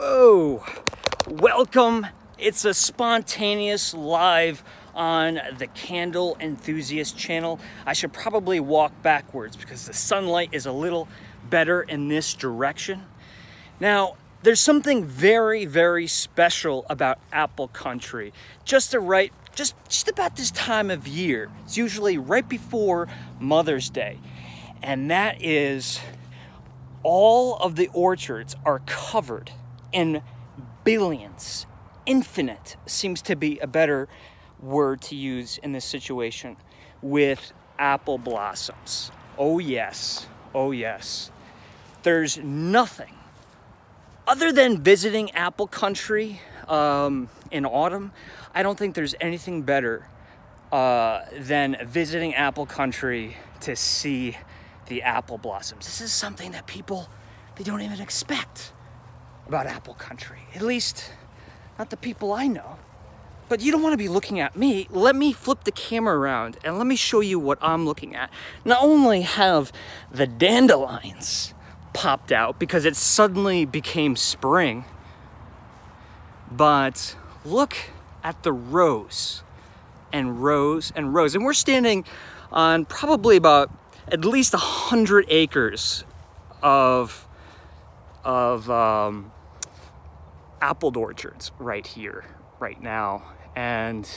Whoa, welcome. It's a spontaneous live on the Candle Enthusiast channel. I should probably walk backwards because the sunlight is a little better in this direction. Now, there's something very, very special about apple country. Just about this time of year. It's usually right before Mother's Day. And that is all of the orchards are covered in billions. Infinite seems to be a better word to use in this situation, with apple blossoms. Oh yes, oh yes. There's nothing other than visiting apple country in autumn. I don't think there's anything better than visiting apple country to see the apple blossoms. This is something that people, they don't even expect about apple country. At least, not the people I know. But you don't want to be looking at me. Let me flip the camera around and let me show you what I'm looking at. Not only have the dandelions popped out because it suddenly became spring, but look at the rows and rows and rows. And we're standing on probably about at least 100 acres of apple orchards right here, right now. And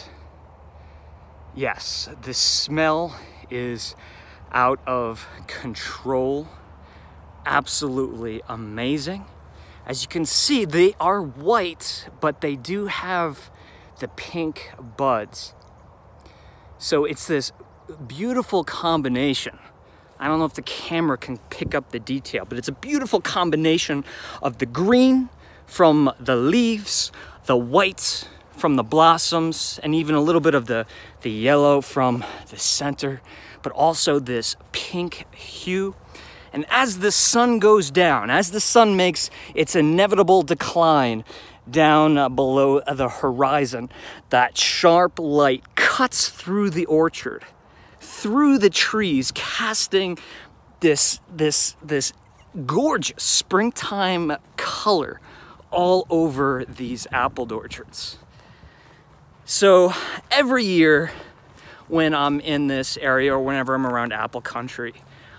yes, the smell is out of control. Absolutely amazing. As you can see, they are white, but they do have the pink buds. So it's this beautiful combination. I don't know if the camera can pick up the detail, but it's a beautiful combination of the green from the leaves, the white from the blossoms, and even a little bit of the yellow from the center, but also this pink hue. And as the sun goes down, as the sun makes its inevitable decline down below the horizon, that sharp light cuts through the orchard, through the trees, casting this gorgeous springtime color all over these apple orchards. So every year when I'm in this area or whenever I'm around apple country,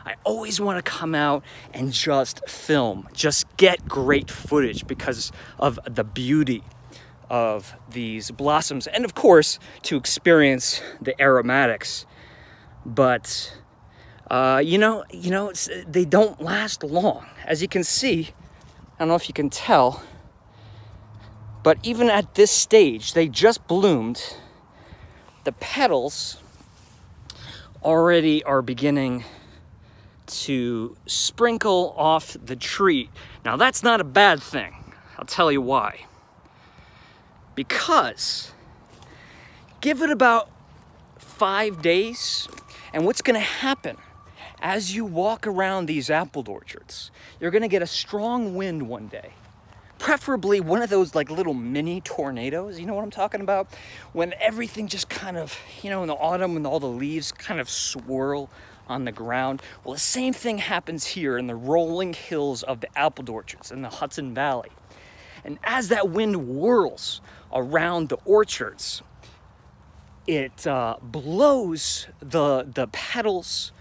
I always want to come out and just film, just get great footage because of the beauty of these blossoms, and of course to experience the aromatics. But you know, they don't last long. As you can see, I don't know if you can tell, but even at this stage, they just bloomed. The petals already are beginning to sprinkle off the tree. Now that's not a bad thing. I'll tell you why. Because give it about 5 days, and what's gonna happen as you walk around these apple orchards, you're gonna get a strong wind one day. Preferably one of those like little mini tornadoes, you know what I'm talking about? When everything just kind of, you know, in the autumn when all the leaves kind of swirl on the ground. Well, the same thing happens here in the rolling hills of the apple orchards in the Hudson Valley. And as that wind whirls around the orchards, it blows the petals,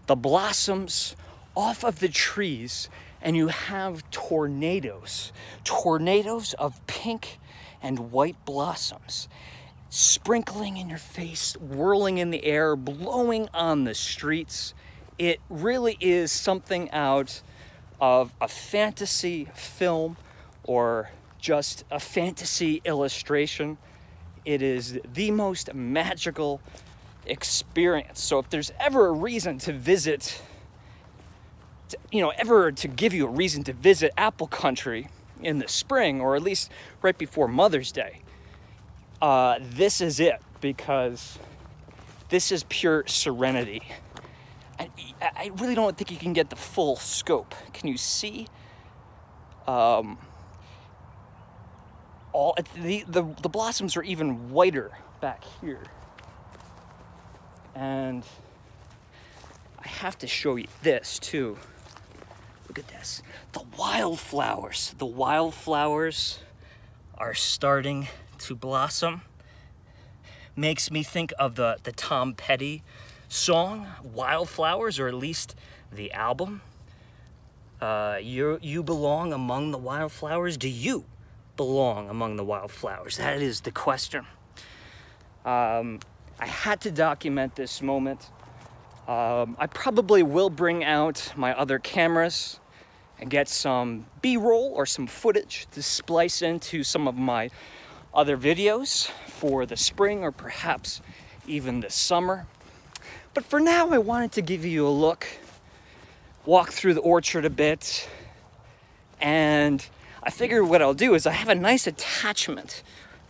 the blossoms off of the trees, and you have tornadoes of pink and white blossoms sprinkling in your face, whirling in the air, blowing on the streets. It really is something out of a fantasy film or just a fantasy illustration. It is the most magical experience. So if there's ever a reason to visit, ever to give you a reason to visit apple country in the spring, or at least right before Mother's Day, this is it, because this is pure serenity. I really don't think you can get the full scope. Can you see? The blossoms are even whiter back here. And I have to show you this too. Look at this. The wildflowers. The wildflowers are starting to blossom. Makes me think of the Tom Petty song, Wildflowers, or at least the album. You belong among the wildflowers. Do you belong among the wildflowers? That is the question. I had to document this moment. I probably will bring out my other cameras and get some B-roll or some footage to splice into some of my other videos for the spring or perhaps even the summer. But for now, I wanted to give you a look, walk through the orchard a bit, and I figured what I'll do is I have a nice attachment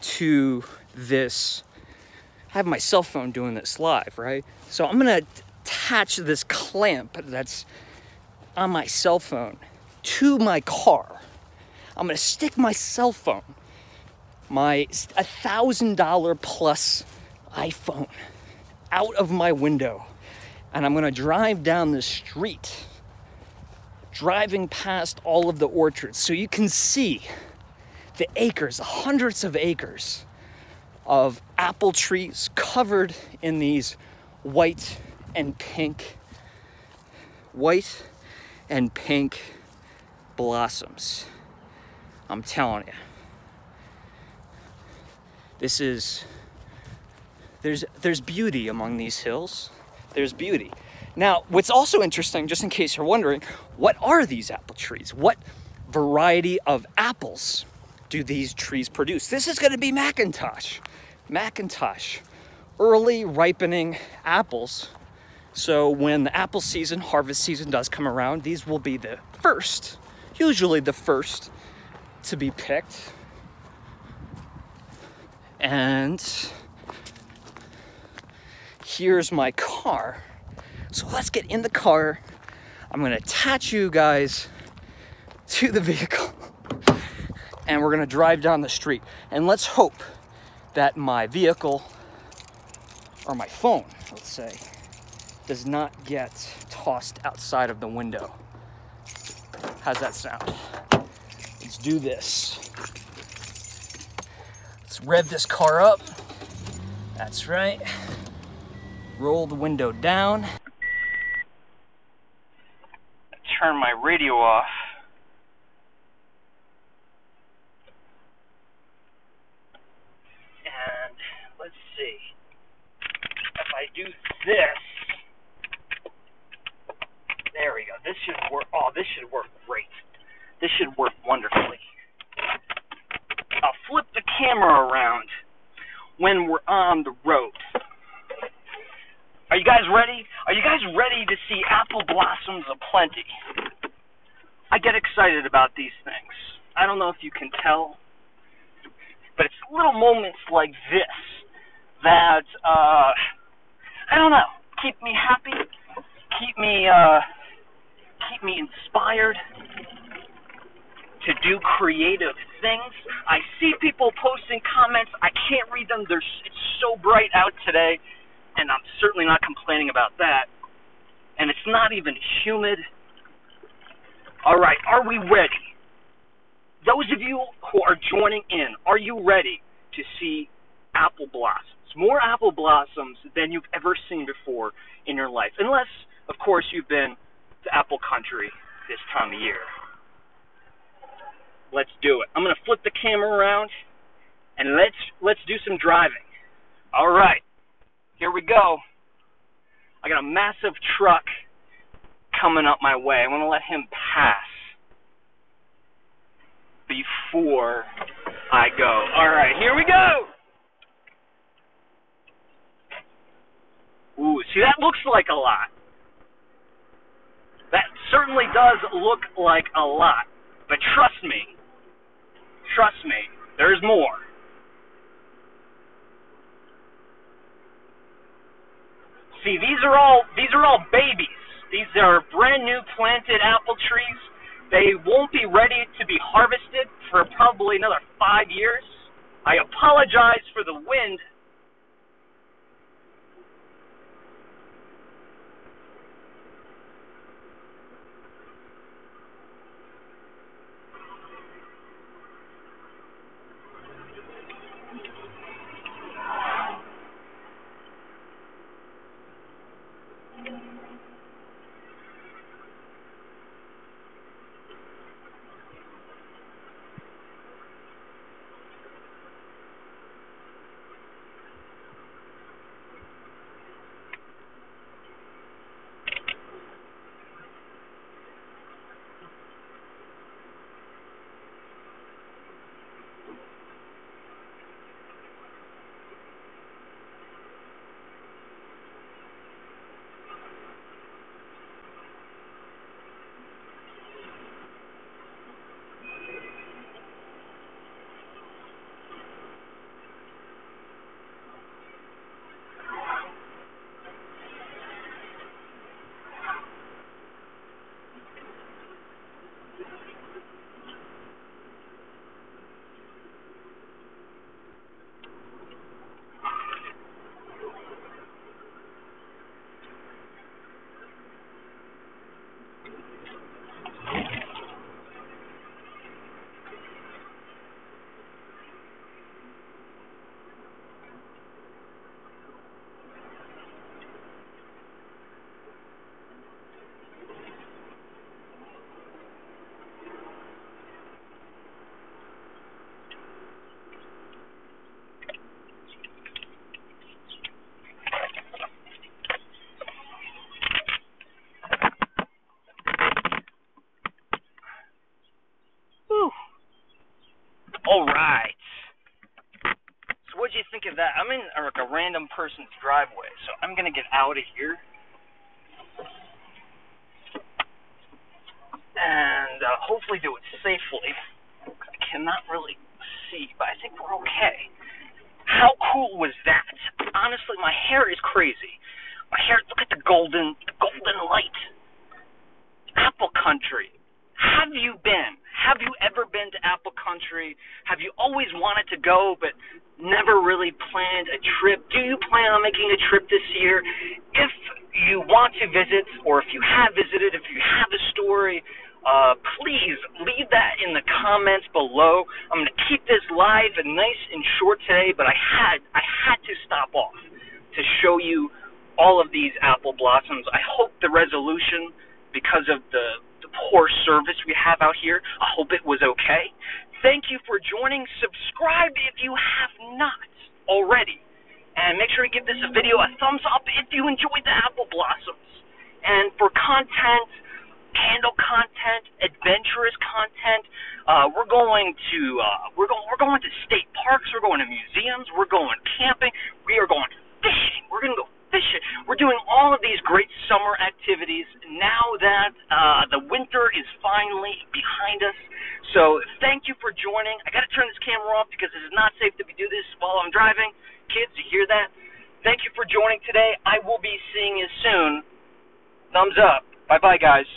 to this. I have my cell phone doing this live, right? So I'm gonna attach this clamp that's on my cell phone to my car. I'm gonna stick my cell phone, my $1,000 plus iPhone, out of my window, and I'm gonna drive down the street, driving past all of the orchards so you can see the acres, the hundreds of acres of apple trees covered in these white and pink blossoms. I'm telling you, there's beauty among these hills. There's beauty. Now, what's also interesting, just in case you're wondering, what are these apple trees? What variety of apples do these trees produce? This is going to be McIntosh, early ripening apples. So when the apple season, harvest season does come around, these will be the first, usually the first to be picked. And here's my car. So let's get in the car. I'm gonna attach you guys to the vehicle and we're gonna drive down the street. And let's hope that my vehicle, or my phone, let's say, does not get tossed outside of the window. How's that sound? Let's do this. Let's rev this car up. That's right. Roll the window down. Turn my radio off. And let's see. If I do this, there we go. This should work. Oh, this should work great. This should work wonderfully. I'll flip the camera around when we're on the road. Are you guys ready? Are you guys ready to see apple blossoms aplenty? I get excited about these things. I don't know if you can tell, but it's little moments like this that, I don't know, keep me happy, keep me inspired to do creative things. I see people posting comments. I can't read them. It's so bright out today, and I'm certainly not complaining about that. And it's not even humid. All right, are we ready? Those of you who are joining in, are you ready to see apple blossoms? More apple blossoms than you've ever seen before in your life. Unless, of course, you've been to apple country this time of year. Let's do it. I'm going to flip the camera around, and let's do some driving. All right, here we go. I got a massive truck coming up my way. I want to let him pass before I go. All right, here we go. Ooh, see, that looks like a lot. That certainly does look like a lot. But trust me, there's more. See, these are all babies. These are brand new planted apple trees. They won't be ready to be harvested for probably another 5 years. I apologize for the wind. All right. So what do you think of that? I'm in like a random person's driveway, so I'm gonna get out of here and hopefully do it safely. I cannot really see, but I think we're okay. How cool was that? Honestly, my hair is crazy. My hair, look at the golden light. Apple Country. Have you been? Have you ever been to Apple Country? Have you always wanted to go but never really planned a trip? Do you plan on making a trip this year? If you want to visit, or if you have visited, if you have a story, please leave that in the comments below. I'm going to keep this live and nice and short today, but I had to stop off to show you all of these apple blossoms. I hope the resolution, because of the poor service we have out here, I hope it was okay. Thank you for joining. Subscribe if you have not already. And make sure you give this video a thumbs up if you enjoyed the apple blossoms. And for content, candle content, adventurous content, we're going to state parks, we're going to museums, we're going camping, we are going fishing, we're going to go fishing. We're doing all of these great summer activities now that the winter is finally behind us. So thank you for joining. I got to turn this camera off because it is not safe to do this while I'm driving. Kids, you hear that? Thank you for joining today. I will be seeing you soon. Thumbs up. Bye-bye, guys.